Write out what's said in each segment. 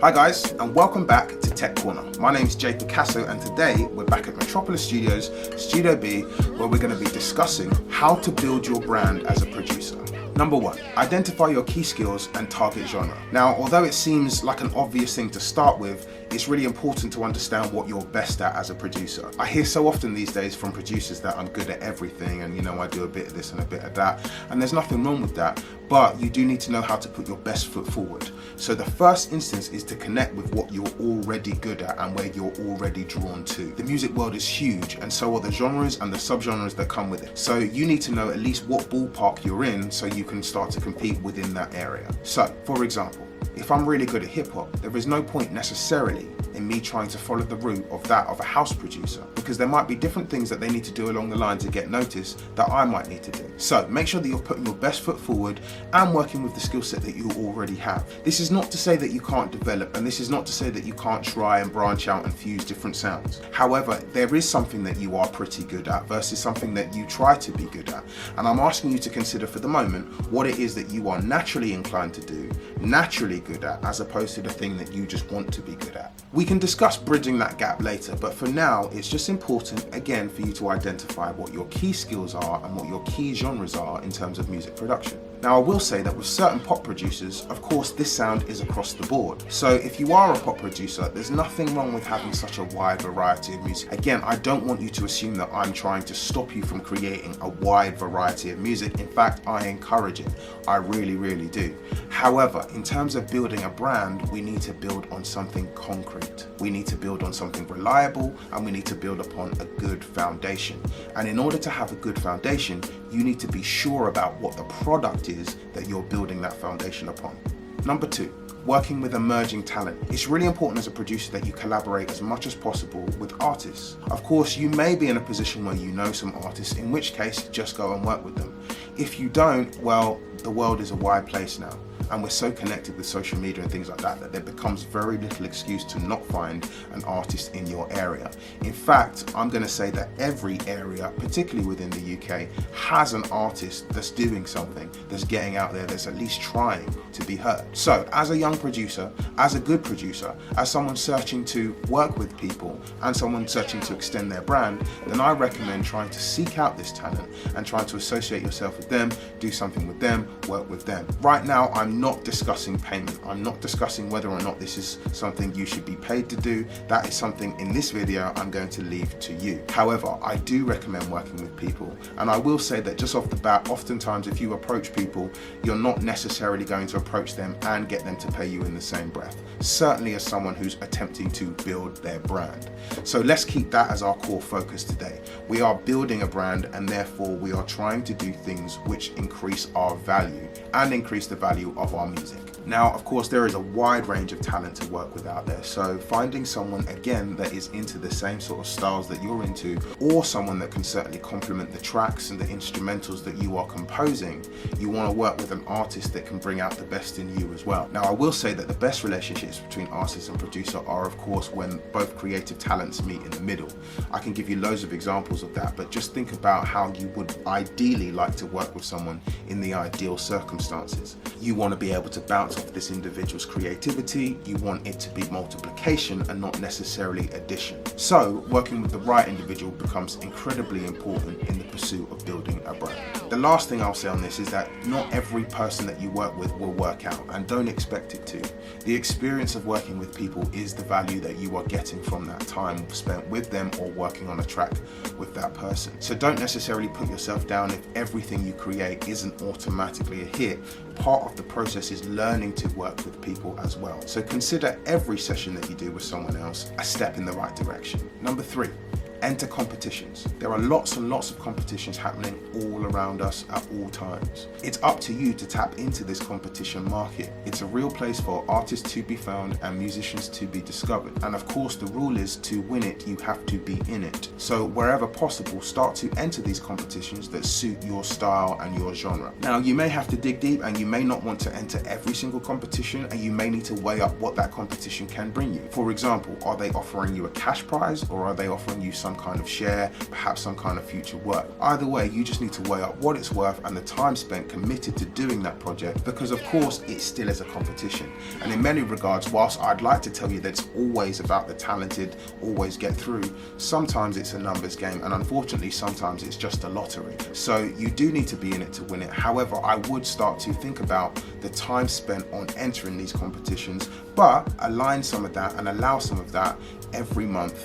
Hi guys, and welcome back to Tech Corner. My name is Picasso, and today we're back at Metropolis Studios, Studio B, where we're going to be discussing how to build your brand as a producer. Number 1, identify your key skills and target genre. Now, although it seems like an obvious thing to start with, it's really important to understand what you're best at as a producer. I hear so often these days from producers that I'm good at everything and I do a bit of this and a bit of that, and there's nothing wrong with that, but you do need to know how to put your best foot forward. So the first instance is to connect with what you're already good at and where you're already drawn to. The music world is huge, and so are the genres and the subgenres that come with it. So you need to know at least what ballpark you're in so you can start to compete within that area. So, for example, if I'm really good at hip hop, there is no point necessarily in me trying to follow the route of that of a house producer, because there might be different things that they need to do along the line to get noticed that I might need to do. So make sure that you're putting your best foot forward and working with the skill set that you already have. This is not to say that you can't develop, and this is not to say that you can't try and branch out and fuse different sounds. However, there is something that you are pretty good at versus something that you try to be good at. And I'm asking you to consider for the moment what it is that you are naturally inclined to do, naturally good at, as opposed to the thing that you just want to be good at. We can discuss bridging that gap later, but for now, it's just important, again, for you to identify what your key skills are and what your key genres are in terms of music production. Now, I will say that with certain pop producers, of course, this sound is across the board. So if you are a pop producer, there's nothing wrong with having such a wide variety of music. Again, I don't want you to assume that I'm trying to stop you from creating a wide variety of music. In fact, I encourage it. I really, really do. However, in terms of building a brand, we need to build on something concrete. We need to build on something reliable, and we need to build upon a good foundation. And in order to have a good foundation, you need to be sure about what the product is that you're building that foundation upon. Number 2, working with emerging talent. It's really important as a producer that you collaborate as much as possible with artists. Of course, you may be in a position where you know some artists, in which case just go and work with them. If you don't, well, the world is a wide place now, and we're so connected with social media and things like that that there becomes very little excuse to not find an artist in your area. In fact, I'm going to say that every area, particularly within the UK, has an artist that's doing something, that's getting out there, that's at least trying to be heard. So as a young producer, as a good producer, as someone searching to work with people and someone searching to extend their brand, then I recommend trying to seek out this talent and trying to associate yourself with them, do something with them, work with them. Right now, I'm not discussing payment. I'm not discussing whether or not this is something you should be paid to do. That is something in this video I'm going to leave to you. However, I do recommend working with people, and I will say that just off the bat, oftentimes if you approach people, you're not necessarily going to approach them and get them to pay you in the same breath. Certainly as someone who's attempting to build their brand. So let's keep that as our core focus today. We are building a brand, and therefore we are trying to do things which increase our value and increase the value of our music. Now, of course, there is a wide range of talent to work with out there, so finding someone, again, that is into the same sort of styles that you're into, or someone that can certainly complement the tracks and the instrumentals that you are composing, you want to work with an artist that can bring out the best in you as well. Now, I will say that the best relationships between artist and producer are, of course, when both creative talents meet in the middle. I can give you loads of examples of that, but just think about how you would ideally like to work with someone in the ideal circumstances. You want to be able to bounce off this individual's creativity. You want it to be multiplication and not necessarily addition. So working with the right individual becomes incredibly important in the pursuit of building a brand. The last thing I'll say on this is that not every person that you work with will work out, and don't expect it to. The experience of working with people is the value that you are getting from that time spent with them or working on a track with that person. So don't necessarily put yourself down if everything you create isn't automatically a hit. Part of the process is learning to work with people as well. So consider every session that you do with someone else a step in the right direction. Number 3, enter competitions. There are lots and lots of competitions happening all around us at all times. It's up to you to tap into this competition market. It's a real place for artists to be found and musicians to be discovered. And of course, the rule is to win it, you have to be in it. So wherever possible, start to enter these competitions that suit your style and your genre. Now, you may have to dig deep and you may not want to enter every single competition, and you may need to weigh up what that competition can bring you. For example, are they offering you a cash prize, or are they offering you some some kind of share, perhaps some kind of future work. Either way, you just need to weigh up what it's worth and the time spent committed to doing that project, because of course it still is a competition. And in many regards, whilst I'd like to tell you that it's always about the talented, always get through, sometimes it's a numbers game, and unfortunately sometimes it's just a lottery. So you do need to be in it to win it. However, I would start to think about the time spent on entering these competitions, but align some of that and allow some of that every month,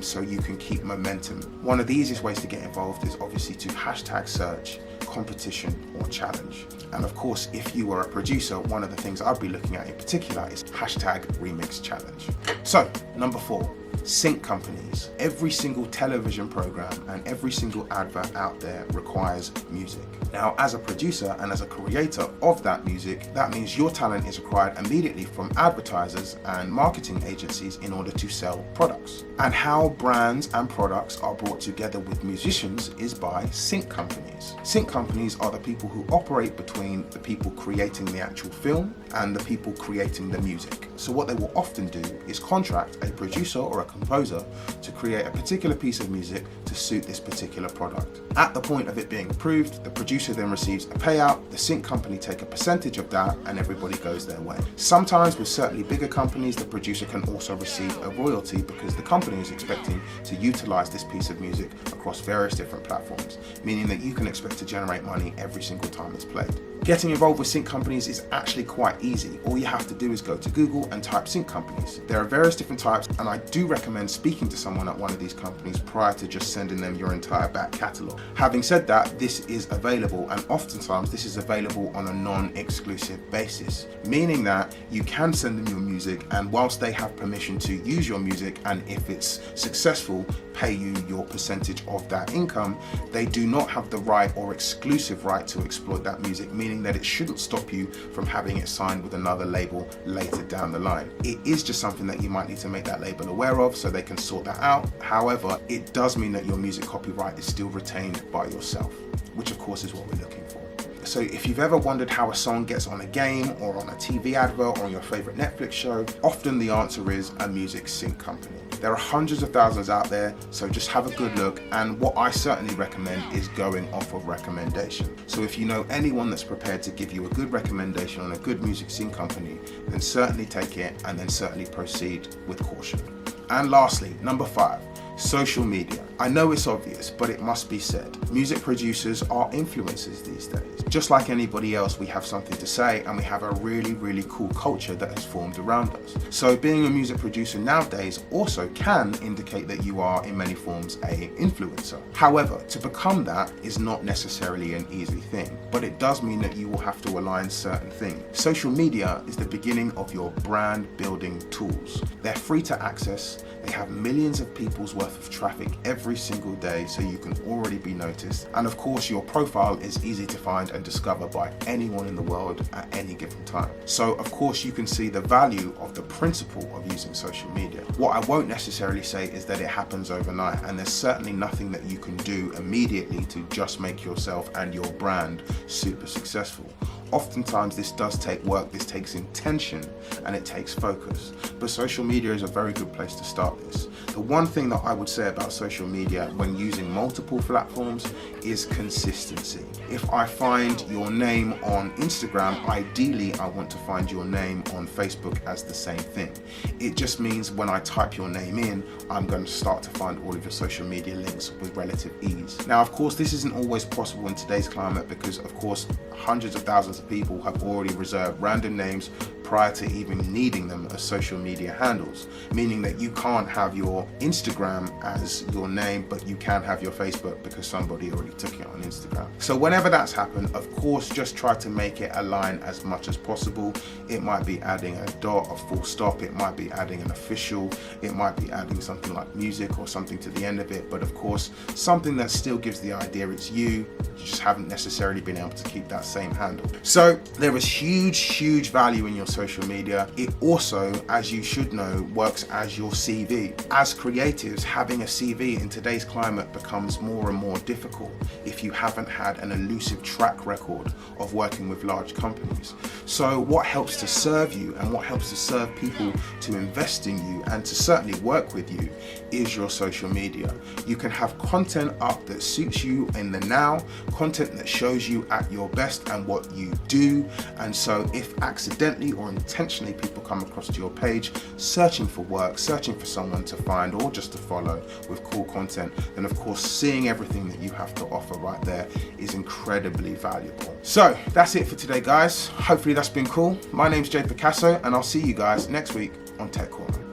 so you can keep momentum. One of the easiest ways to get involved is obviously to hashtag search competition or challenge. And of course, if you were a producer, one of the things I'd be looking at in particular is hashtag remix challenge. So number 4, sync companies. Every single television program and every single advert out there requires music. Now, as a producer and as a creator of that music, that means your talent is required immediately from advertisers and marketing agencies in order to sell products. And how brands and products are brought together with musicians is by sync companies. Sync companies are the people who operate between the people creating the actual film and the people creating the music. So what they will often do is contract a producer or a composer to create a particular piece of music to suit this particular product. At the point of it being approved, the producer then receives a payout, the sync company take a percentage of that, and everybody goes their way. Sometimes with certainly bigger companies, the producer can also receive a royalty because the company is expecting to utilize this piece of music across various different platforms, meaning that you can expect to generate money every single time it's played. Getting involved with sync companies is actually quite easy. All you have to do is go to Google and type sync companies. There are various different types, and I do recommend speaking to someone at one of these companies prior to just sending them your entire back catalogue. Having said that, this is available, and oftentimes this is available on a non-exclusive basis, meaning that you can send them your music, and whilst they have permission to use your music, and if it's successful, pay you your percentage of that income, they do not have the right or exclusive right to exploit that music, meaning that it shouldn't stop you from having it signed with another label later down the line. It is just something that you might need to make that label aware of so they can sort that out. However, it does mean that your music copyright is still retained by yourself, which of course is what we're looking for. So if you've ever wondered how a song gets on a game or on a TV advert or on your favorite Netflix show, often the answer is a music sync company. There are hundreds of thousands out there, so just have a good look, and what I certainly recommend is going off of recommendation. So if you know anyone that's prepared to give you a good recommendation on a good music sync company, then certainly take it, and then certainly proceed with caution. And lastly, number 5, social media. I know it's obvious, but it must be said. Music producers are influencers these days. Just like anybody else, we have something to say, and we have a really, really cool culture that has formed around us. So being a music producer nowadays also can indicate that you are, in many forms, an influencer. However, to become that is not necessarily an easy thing, but it does mean that you will have to align certain things. Social media is the beginning of your brand building tools. They're free to access. They have millions of people's worth of traffic every single day, so you can already be noticed. And of course, your profile is easy to find and discover by anyone in the world at any given time. So of course, you can see the value of the principle of using social media. What I won't necessarily say is that it happens overnight, and there's certainly nothing that you can do immediately to just make yourself and your brand super successful. Oftentimes this does take work, this takes intention, and it takes focus. But social media is a very good place to start this. The one thing that I would say about social media when using multiple platforms is consistency. If I find your name on Instagram, ideally I want to find your name on Facebook as the same thing. It just means when I type your name in, I'm going to start to find all of your social media links with relative ease. Now, of course, this isn't always possible in today's climate because, of course, hundreds of thousands of people have already reserved random names prior to even needing them as social media handles, meaning that you can't have your Instagram as your name, but you can have your Facebook because somebody already took it on Instagram. So whenever that's happened, of course, just try to make it align as much as possible. It might be adding a dot, a full stop, it might be adding an official, it might be adding something like music or something to the end of it, but of course, something that still gives the idea it's you just haven't necessarily been able to keep that same handle. So there is huge value in your social media. It also, as you should know, works as your CV. As creatives, having a CV in today's climate becomes more and more difficult if you haven't had an elusive track record of working with large companies. So what helps to serve you and what helps to serve people to invest in you and to certainly work with you is your social media. You can have content up that suits you in the now, content that shows you at your best and what you do. And so if accidentally or intentionally people come across to your page searching for work, searching for someone to find or just to follow with cool content, then of course seeing everything that you have to offer right there is incredibly valuable. So that's it for today, guys. Hopefully that's been cool. My name's Picasso, and I'll see you guys next week on Tech Corner.